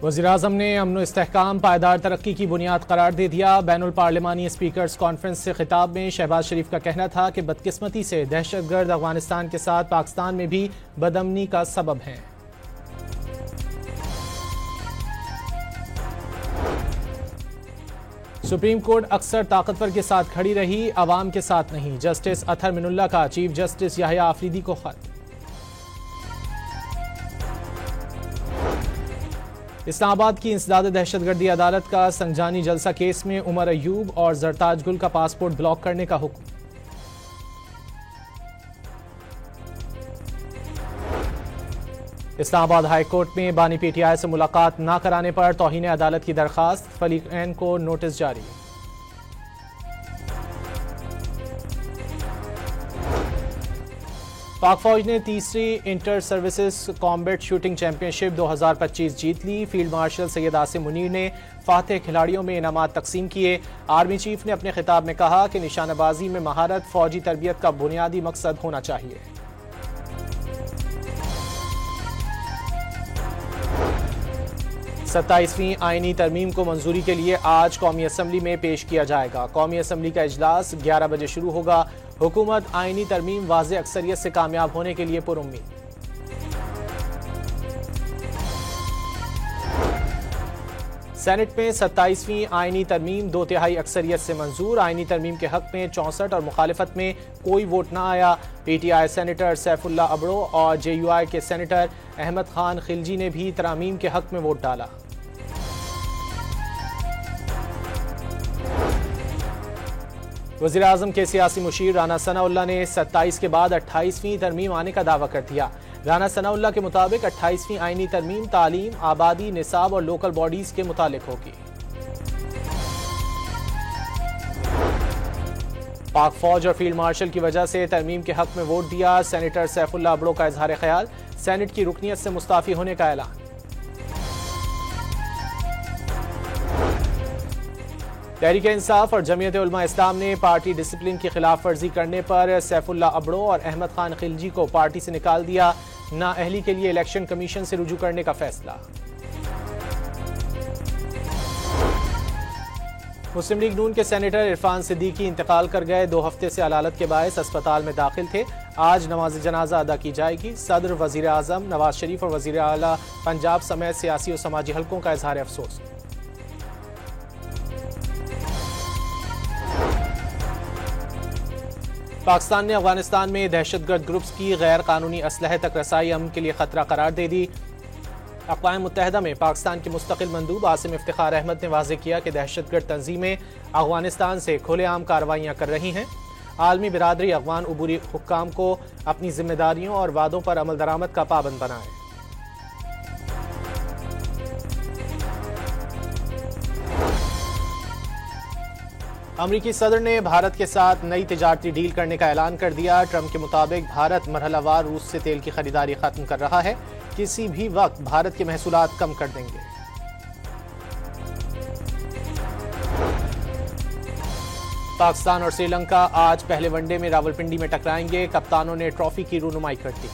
वज़ीर-ए-आज़म ने अमन व इस्तेहकाम पायदार तरक्की की बुनियाद करार दे दिया। बैनुल पार्लिमानी स्पीकर्स कॉन्फ्रेंस से खिताब में शहबाज शरीफ का कहना था कि बदकिस्मती से दहशतगर्द अफगानिस्तान के साथ पाकिस्तान में भी बदअमनी का सबब हैं। सुप्रीम कोर्ट अक्सर ताकतवर के साथ खड़ी रही, अवाम के साथ नहीं। जस्टिस अतहर मिनुल्लाह का चीफ जस्टिस याहिया आफरीदी को खत। इस्लामाबाद की इंसदाद दहशतगर्दी अदालत का संजानी जलसा केस में उमर अयूब और जरताज गुल का पासपोर्ट ब्लॉक करने का हुक्म। इस्लामाबाद हाई कोर्ट में बानी पीटीआई से मुलाकात न कराने पर तौहीन अदालत की दरखास्त, फरीकैन को नोटिस जारी। पाक फौज ने तीसरी inter services combat shooting championship 2025 जीत ली। फील्ड मार्शल सैयद आसिम मुनीर ने फातेह खिलाड़ियों में इनामात तकसीम किए। आर्मी चीफ ने अपने खिताब में कहा कि निशानाबाजी में महारत फौजी तरबियत का बुनियादी मकसद होना चाहिए। सत्ताईसवीं आईनी तरमीम को मंजूरी के लिए आज कौमी असम्बली में पेश किया जाएगा। कौमी असम्बली का इजलास 11 बजे शुरू होगा। हुकूमत आईनी तरमीम वाज़े अक्सरियत से कामयाब होने के लिए पुरुम्मीद। सेनेट में 27वीं आईनी तरमीम 2/3 अक्सरियत से मंजूर। आईनी तरमीम के हक में 64 और मुखालिफत में कोई वोट न आया। पीटीआई सेनेटर सैफुल्ला अबड़ो और जेयूआई के सेनेटर अहमद खान खिलजी ने भी तरामीम के हक में वोट डाला। वज़ीर-ए-आज़म के सियासी मुशीर राना सनाउल्लाह ने 27 के बाद 28वीं तरमीम आने का दावा कर दिया। राना सनाउल्लाह के मुताबिक 28वीं आईनी तरमीम तालीम, आबादी, निसाब और लोकल बॉडीज के मुतालिक होगी। पाक फौज और फील्ड मार्शल की वजह से तरमीम के हक में वोट दिया। सेनेटर सैफुल्ला अबड़ो का इजहार ख्याल, सेनेट की रुकनियत से मुस्ताफी होने का ऐलान। तहरीक इंसाफ और जमीयत उलमा इस्लाम ने पार्टी डिसिप्लिन की खिलाफ वर्जी करने पर सैफुल्ला अबड़ो और अहमद खान खिलजी को पार्टी से निकाल दिया। नाअहली के लिए इलेक्शन कमीशन से रुजू करने का फैसला। मुस्लिम लीग नून के सेनेटर इरफान सिद्दीकी इंतकाल कर गए। 2 हफ्ते से अलालत के बायस अस्पताल में दाखिल थे। आज नमाज जनाजा अदा की जाएगी। सदर, वजीर आजम नवाज शरीफ और वजीर आला पंजाब समेत सियासी और समाजी हलकों का इजहार अफसोस। पाकिस्तान ने अफगानिस्तान में दहशतगर्द ग्रुप्स की गैर कानूनी असलहे तक रसाई अमन के लिए खतरा करार दे दी। अक़वाम मुत्तहिदा में पाकिस्तान के मुस्तकिल मंदूब आसिम इफ्तिखार अहमद ने वाज़ेह किया कि दहशतगर्द तंजीमें अफगानिस्तान से खुलेआम कार्रवाइयाँ कर रही हैं। आलमी बिरादरी अफगान उबूरी हुक्काम को अपनी जिम्मेदारियों और वादों पर अमल दरामद का पाबंद बनाए। अमरीकी सदर ने भारत के साथ नई तिजारती डील करने का ऐलान कर दिया। ट्रंप के मुताबिक भारत मरहलावार रूस से तेल की खरीदारी खत्म कर रहा है। किसी भी वक्त भारत के महसूलात कम कर देंगे। पाकिस्तान और श्रीलंका आज पहले वनडे में रावलपिंडी में टकराएंगे। कप्तानों ने ट्रॉफी की रूनुमाई कर दी।